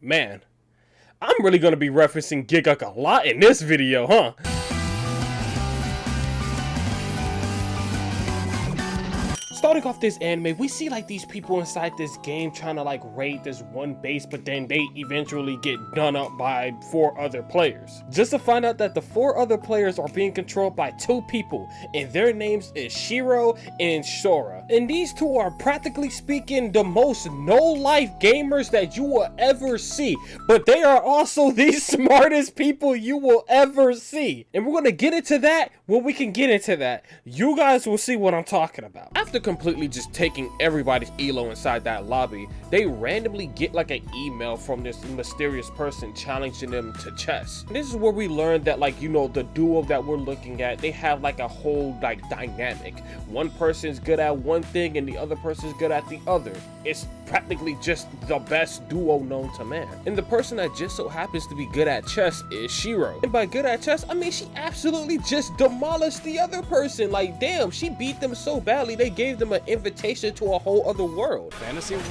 Man, I'm really gonna be referencing Giguk a lot in this video, huh? Starting off this anime, we see like these people inside this game trying to like raid this one base, but then they eventually get done up by 4 other players. Just to find out that the 4 other players are being controlled by 2 people, and their names is Shiro and Sora. And these 2 are practically speaking the most no-life gamers that you will ever see, but they are also the smartest people you will ever see. And we're gonna get into that when we can get into that. You guys will see what I'm talking about. After completely just taking everybody's elo inside that lobby, they randomly get like an email from this mysterious person challenging them to chess. And this is where we learn that, like, you know, the duo that we're looking at, they have like a whole like dynamic. One person's good at one thing and the other person's good at the other. It's practically just the best duo known to man. And the person that just so happens to be good at chess is Shiro. And by good at chess, I mean she absolutely just demolished the other person. Like, damn, she beat them so badly they gave them an invitation to a whole other world. Fantasy world!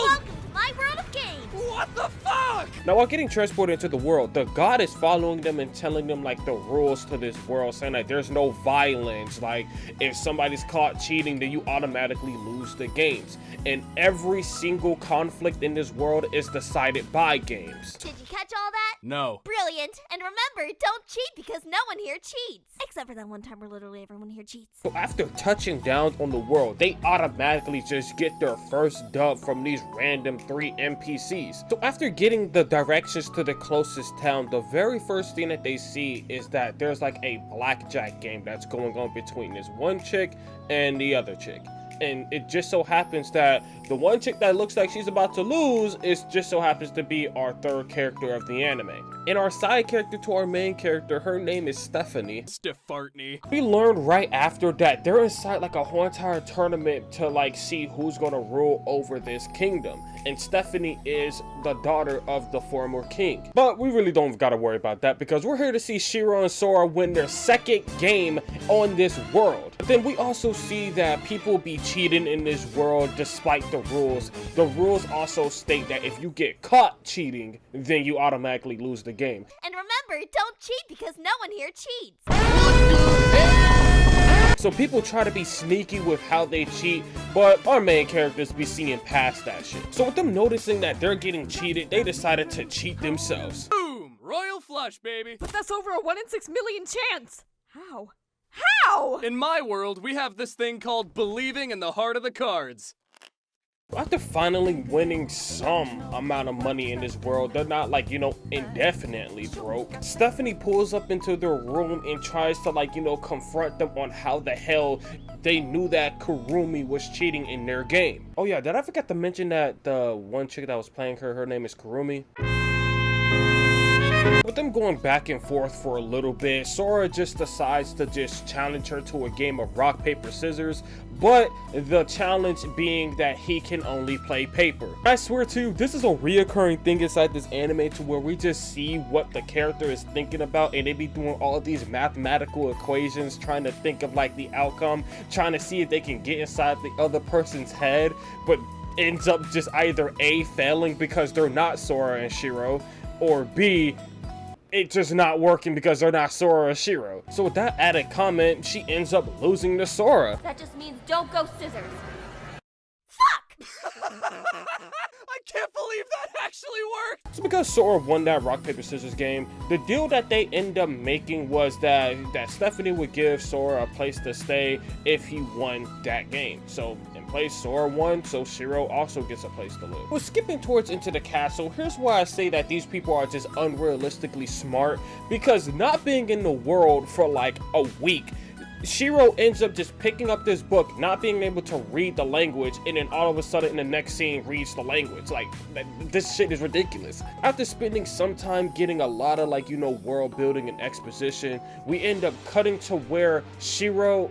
Welcome to my world of games! What the fuck? Now, while getting transported into the world, the god is following them and telling them like the rules to this world, saying that there's no violence. Like, if somebody's caught cheating, then you automatically lose the games. And every single conflict in this world is decided by games. Did you catch all that? No. Brilliant! And remember, don't cheat because no one here cheats! Except for that one time where literally everyone here cheats. So after touching down on the world, they automatically just get their first dub from these random 3 NPCs. So after getting the directions to the closest town, the very first thing that they see is that there's like a blackjack game that's going on between this one chick and the other chick. And it just so happens that the one chick that looks like she's about to lose is just so happens to be our 3rd character of the anime. And our side character to our main character, her name is Stephanie. Stiff-fartney. We learned right after that they're inside like a whole entire tournament to like see who's gonna rule over this kingdom. And Stephanie is the daughter of the former king. But we really don't gotta worry about that because we're here to see Shiro and Sora win their 2nd game on this world. But then we also see that people be cheating in this world despite the rules. The rules also state that if you get caught cheating, then you automatically lose the game. And remember, don't cheat because no one here cheats! So people try to be sneaky with how they cheat, but our main characters be seeing past that shit. So with them noticing that they're getting cheated, they decided to cheat themselves. Boom! Royal flush, baby! But that's over a 1 in 6 million chance! How? How? In my world, we have this thing called believing in the heart of the cards. After finally winning some amount of money in this world, they're not like, you know, indefinitely broke. Stephanie pulls up into their room and tries to like, you know, confront them on how the hell they knew that Kurumi was cheating in their game. Oh yeah, did I forget to mention that the one chick that was playing her name is Kurumi? With them going back and forth for a little bit, Sora just decides to just challenge her to a game of rock, paper, scissors, but the challenge being that he can only play paper. I swear to you, this is a reoccurring thing inside this anime to where we just see what the character is thinking about and they be doing all of these mathematical equations, trying to think of like the outcome, trying to see if they can get inside the other person's head, but ends up just either A, failing because they're not Sora and Shiro, or B, it's just not working because they're not Sora or Shiro. So with that added comment, she ends up losing to Sora. That just means don't go scissors. I can't believe that actually worked! So because Sora won that rock, paper, scissors game, the deal that they end up making was that Stephanie would give Sora a place to stay if he won that game. So in place, Sora won, so Shiro also gets a place to live. We're skipping towards into the castle. Here's why I say that these people are just unrealistically smart, because not being in the world for like a week, Shiro ends up just picking up this book, not being able to read the language, and then all of a sudden in the next scene reads the language. Like, this shit is ridiculous. After spending some time getting a lot of, like, you know, world building and exposition, we end up cutting to where Shiro,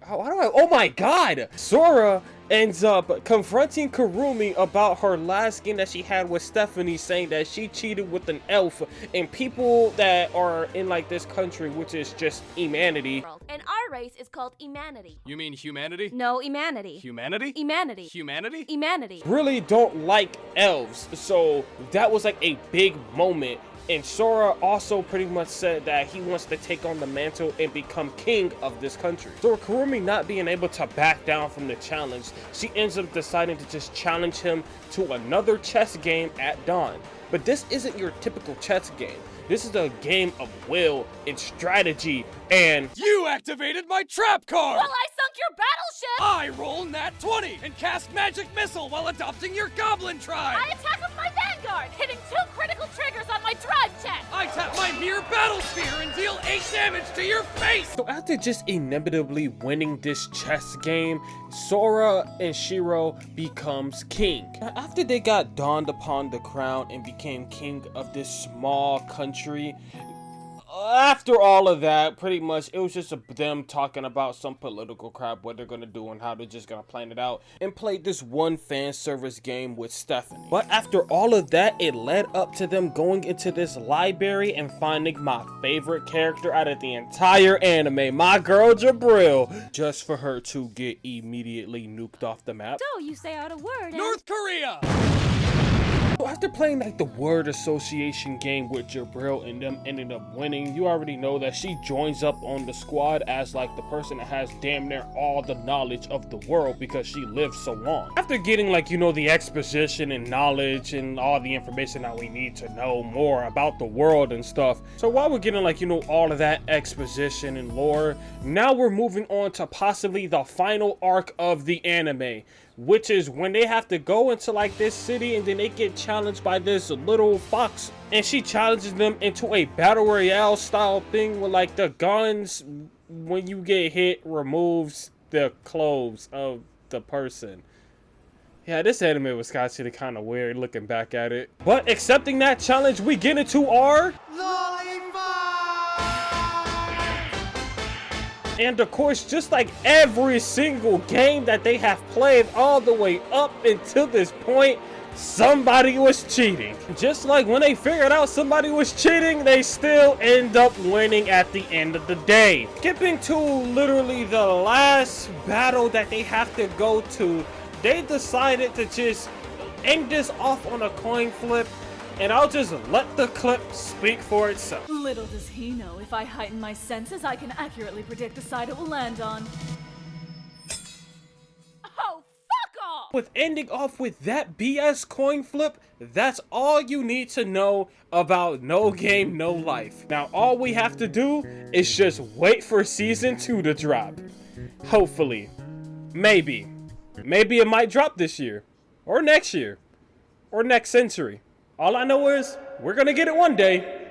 oh my god, Sora ends up confronting Kurumi about her last game that she had with Stephanie, saying that she cheated with an elf, and people that are in like this country, which is just humanity. And our race is called humanity. You mean humanity? No, humanity. Humanity? Humanity. Humanity? Humanity. Really don't like elves, so that was like a big moment. And Sora also pretty much said that he wants to take on the mantle and become king of this country. So with Kurumi not being able to back down from the challenge, she ends up deciding to just challenge him to another chess game at dawn. But this isn't your typical chess game. This is a game of will and strategy and... You activated my trap card! Well, I sunk your battleship! I roll nat 20 and cast magic missile while adopting your goblin tribe! I attack with my vanguard, hitting 2 critical triggers on my drive check! I tap my mirror battle sphere and deal 8 damage to your face! So after just inevitably winning this chess game, Sora and Shiro becomes king. Now, after they got donned upon the crown and became king of this small country, after all of that, pretty much it was just them talking about some political crap, what they're gonna do and how they're just gonna plan it out, and played this one fan service game with Stephanie. But after all of that, it led up to them going into this library and finding my favorite character out of the entire anime, my girl Jabril, just for her to get immediately nuked off the map. So you say out a word and... North Korea! So after playing like the word association game with Jabril and them ended up winning, you already know that she joins up on the squad as like the person that has damn near all the knowledge of the world because she lived so long. After getting like, you know, the exposition and knowledge and all the information that we need to know more about the world and stuff. So while we're getting like, you know, all of that exposition and lore, now we're moving on to possibly the final arc of the anime, which is when they have to go into like this city and then they get challenged by this little fox, and she challenges them into a battle royale style thing with like the guns, when you get hit, removes the clothes of the person. Yeah, this anime was actually kind of weird looking back at it. But accepting that challenge, we get into our and of course, just like every single game that they have played all the way up until this point, somebody was cheating. Just like when they figured out somebody was cheating, they still end up winning at the end of the day. Skipping to literally the last battle that they have to go to, they decided to just end this off on a coin flip, and I'll just let the clip speak for itself. Little does he know, if I heighten my senses, I can accurately predict the side it will land on. Oh, fuck off! With ending off with that BS coin flip, that's all you need to know about No Game, No Life. Now, all we have to do is just wait for Season 2 to drop. Hopefully. Maybe. Maybe it might drop this year. Or next year. Or next century. All I know is, we're gonna get it one day.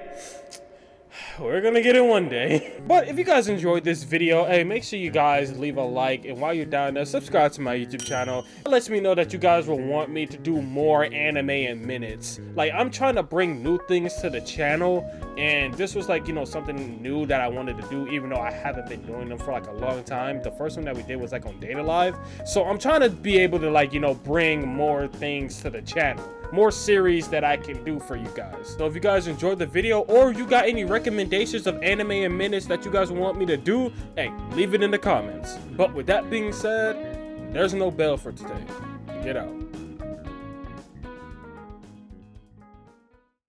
We're gonna get it one day. But if you guys enjoyed this video, hey, make sure you guys leave a like, and while you're down there, subscribe to my YouTube channel. It lets me know that you guys will want me to do more anime in minutes. Like, I'm trying to bring new things to the channel, and this was like, you know, something new that I wanted to do, even though I haven't been doing them for like a long time. The first one that we did was like on Data Live. So I'm trying to be able to, like, you know, bring more things to the channel. More series that I can do for you guys. So if you guys enjoyed the video, or you got any recommendations of anime in minutes that you guys want me to do, hey, leave it in the comments. But with that being said, there's no bell for today. Get out.